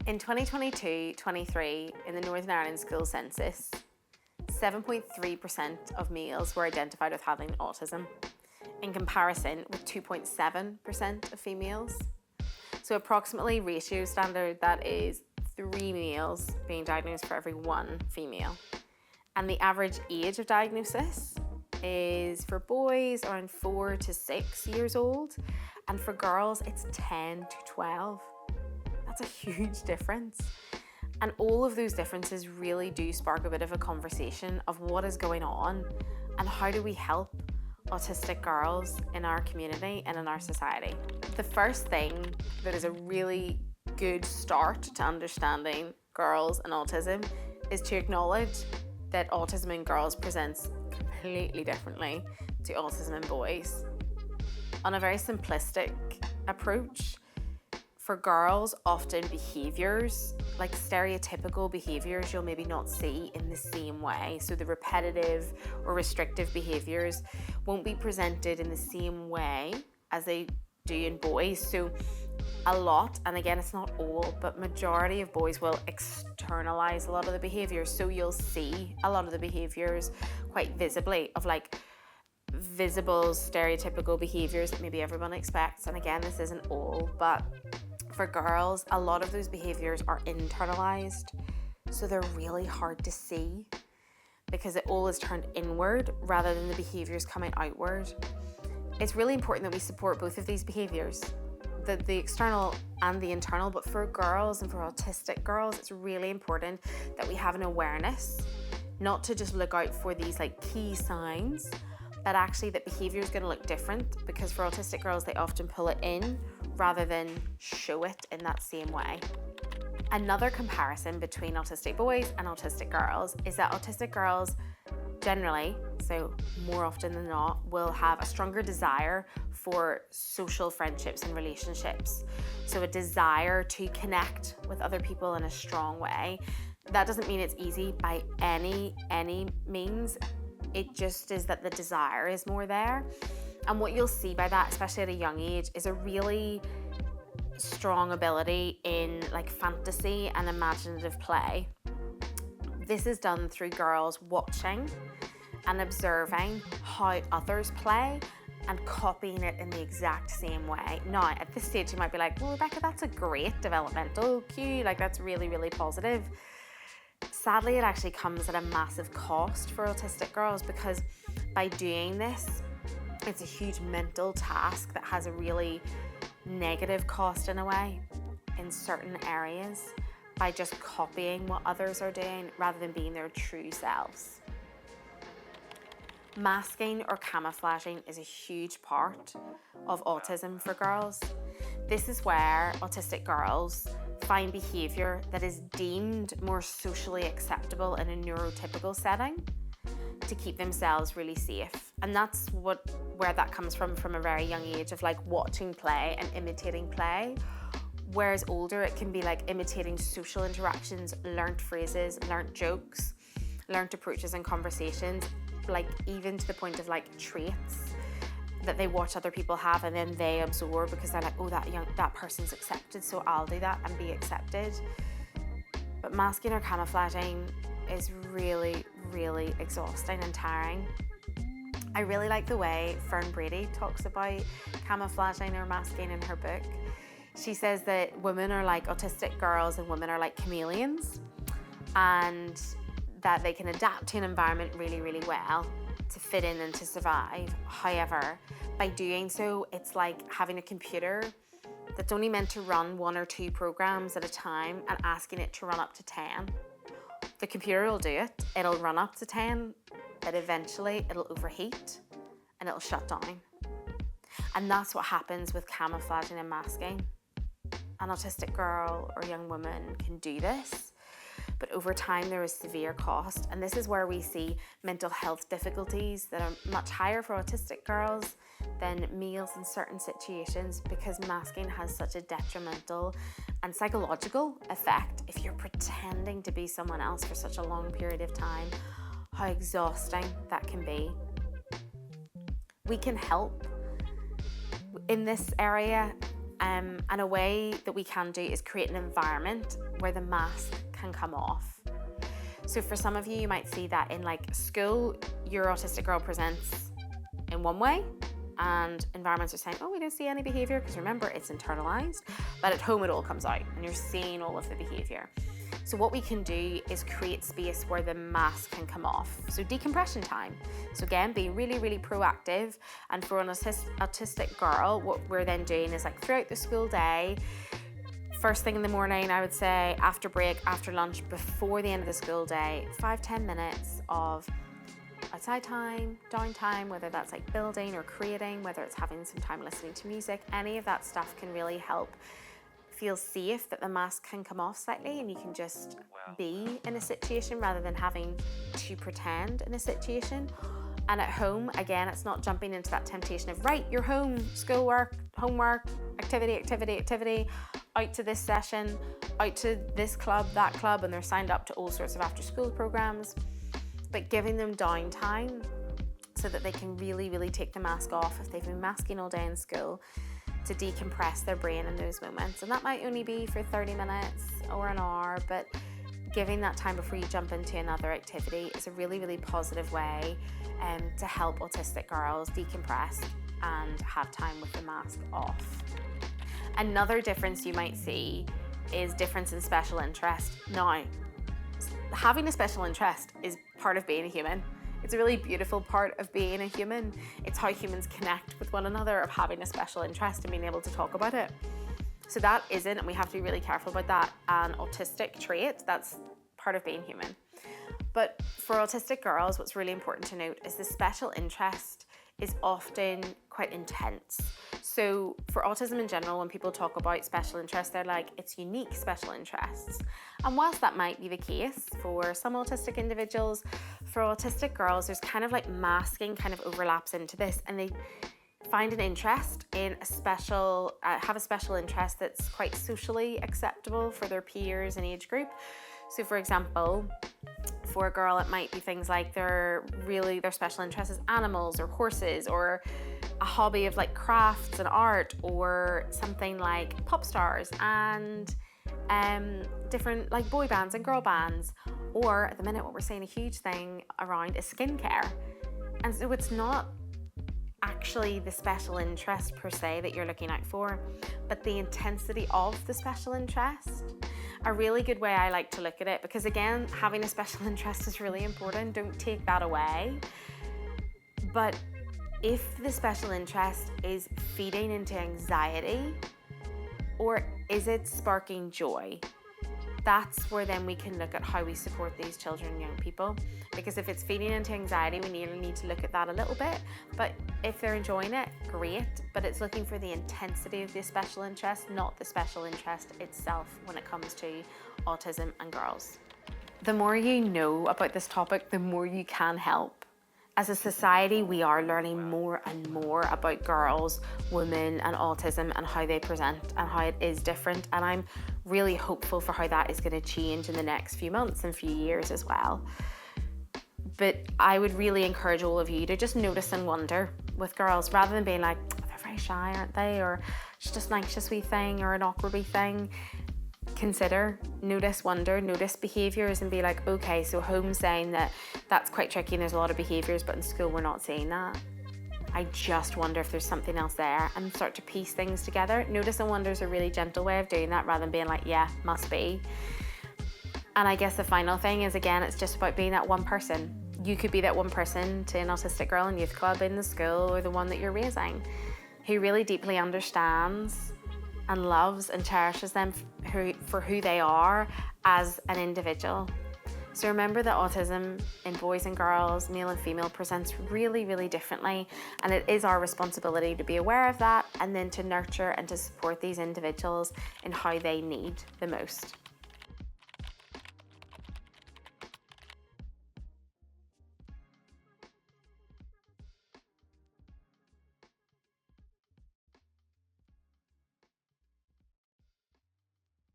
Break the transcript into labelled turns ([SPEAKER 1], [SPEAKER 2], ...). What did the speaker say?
[SPEAKER 1] In 2022-23, in the Northern Ireland school census, 7.3% of males were identified with having autism, in comparison with 2.7% of females. So approximately ratio standard, that is 3 males being diagnosed for every 1 female. And the average age of diagnosis is for boys around 4 to 6 years old, and for girls it's 10 to 12. That's a huge difference. And all of those differences really do spark a bit of a conversation of what is going on and how do we help autistic girls in our community and in our society. The first thing that is a really good start to understanding girls and autism is to acknowledge that autism in girls presents completely differently to autism in boys. On a very simplistic approach, for girls, often behaviours, like stereotypical behaviours, you'll maybe not see in the same way. So the repetitive or restrictive behaviours won't be presented in the same way as they do in boys. So a lot, and again, it's not all, but majority of boys will externalize a lot of the behaviours. So you'll see a lot of the behaviours quite visibly of like visible stereotypical behaviours that maybe everyone expects. And again, this isn't all, but for girls, a lot of those behaviours are internalized, so they're really hard to see because it all is turned inward rather than the behaviours coming outward. It's really important that we support both of these behaviours, the external and the internal, but for girls and for autistic girls, it's really important that we have an awareness, not to just look out for these like key signs, but actually that behaviour is going to look different, because for autistic girls, they often pull it in rather than show it in that same way. Another comparison between autistic boys and autistic girls is that autistic girls generally, so more often than not, will have a stronger desire for social friendships and relationships. So a desire to connect with other people in a strong way. That doesn't mean it's easy by any means. It just is that the desire is more there. And what you'll see by that, especially at a young age, is a really strong ability in like fantasy and imaginative play. This is done through girls watching and observing how others play and copying it in the exact same way. Now, at this stage, you might be like, well, Rebecca, that's a great developmental cue. Like, that's really, really positive. Sadly, it actually comes at a massive cost for autistic girls, because by doing this, it's a huge mental task that has a really negative cost in a way in certain areas by just copying what others are doing rather than being their true selves. Masking or camouflaging is a huge part of autism for girls. This is where autistic girls find behaviour that is deemed more socially acceptable in a neurotypical setting to keep themselves really safe. And that's where that comes from a very young age, of like watching play and imitating play. Whereas older, it can be like imitating social interactions, learnt phrases, learnt jokes, learnt approaches and conversations, like even to the point of like traits that they watch other people have and then they absorb, because they're like, oh, that person's accepted, so I'll do that and be accepted. But masking or camouflaging is really, really exhausting and tiring. I really like the way Fern Brady talks about camouflaging or masking in her book. She says that women are like autistic girls and women are like chameleons, and that they can adapt to an environment really, really well to fit in and to survive. However, by doing so, it's like having a computer that's only meant to run 1 or 2 programs at a time and asking it to run up to 10. The computer will do it, it'll run up to 10, but eventually it'll overheat and it'll shut down. And that's what happens with camouflaging and masking. An autistic girl or young woman can do this, but over time there is severe cost. And this is where we see mental health difficulties that are much higher for autistic girls than males in certain situations, because masking has such a detrimental and psychological effect. If you're pretending to be someone else for such a long period of time, how exhausting that can be. We can help in this area And a way that we can do is create an environment where the mask can come off. So for some of you, you might see that in like school, your autistic girl presents in one way, and environments are saying, oh, we don't see any behavior, because remember, it's internalized, but at home it all comes out and you're seeing all of the behavior. So what we can do is create space where the mask can come off. So decompression time. So again, being really, really proactive. And for an autistic girl, what we're then doing is like throughout the school day, first thing in the morning, I would say, after break, after lunch, before the end of the school day, 5-10 minutes of outside time, downtime, whether that's like building or creating, whether it's having some time listening to music, any of that stuff can really help feel safe, that the mask can come off slightly and you can just be in a situation rather than having to pretend in a situation. And at home, again, it's not jumping into that temptation of, right, you're home, schoolwork, homework, activity, out to this session, out to this club, that club, and they're signed up to all sorts of after school programs. But giving them downtime so that they can really, really take the mask off if they've been masking all day in school, to decompress their brain in those moments. And that might only be for 30 minutes or an hour, but giving that time before you jump into another activity is a really, really positive way to help autistic girls decompress and have time with the mask off. Another difference you might see is difference in special interest. Now, having a special interest is part of being a human. It's a really beautiful part of being a human. It's how humans connect with one another, of having a special interest and being able to talk about it. So that isn't, and we have to be really careful about that, an autistic trait. That's part of being human. But for autistic girls, what's really important to note is the special interest is often quite intense. So for autism in general, when people talk about special interests, they're like, it's unique special interests. And whilst that might be the case for some autistic individuals, for autistic girls, there's kind of like masking kind of overlaps into this, and they find an interest in have a special interest that's quite socially acceptable for their peers and age group. So for example, for a girl, it might be things like their special interest is animals or horses, or a hobby of like crafts and art, or something like pop stars and different like boy bands and girl bands. Or at the minute, what we're seeing a huge thing around is skincare. And so it's not actually the special interest per se that you're looking out for, but the intensity of the special interest. A really good way I like to look at it, because again, having a special interest is really important, don't take that away. But if the special interest is feeding into anxiety, or is it sparking joy? That's where then we can look at how we support these children and young people. Because if it's feeding into anxiety, we need to look at that a little bit. But if they're enjoying it, great. But it's looking for the intensity of the special interest, not the special interest itself when it comes to autism and girls. The more you know about this topic, the more you can help. As a society, we are learning more and more about girls, women, and autism, and how they present and how it is different. And I'm really hopeful for how that is going to change in the next few months and few years as well. But I would really encourage all of you to just notice and wonder with girls, rather than being like, oh, they're very shy, aren't they? Or it's just an anxious wee thing or an awkward wee thing. Consider, notice, wonder, notice behaviours, and be like, okay, so home's saying that that's quite tricky and there's a lot of behaviours, but in school we're not seeing that. I just wonder if there's something else there, and start to piece things together. Notice and wonder is a really gentle way of doing that, rather than being like, yeah, must be. And I guess the final thing is, again, it's just about being that one person. You could be that one person to an autistic girl in youth club, in the school, or the one that you're raising, who really deeply understands and loves and cherishes them for who they are as an individual. So remember that autism in boys and girls, male and female, presents really, really differently, and it is our responsibility to be aware of that, and then to nurture and to support these individuals in how they need the most.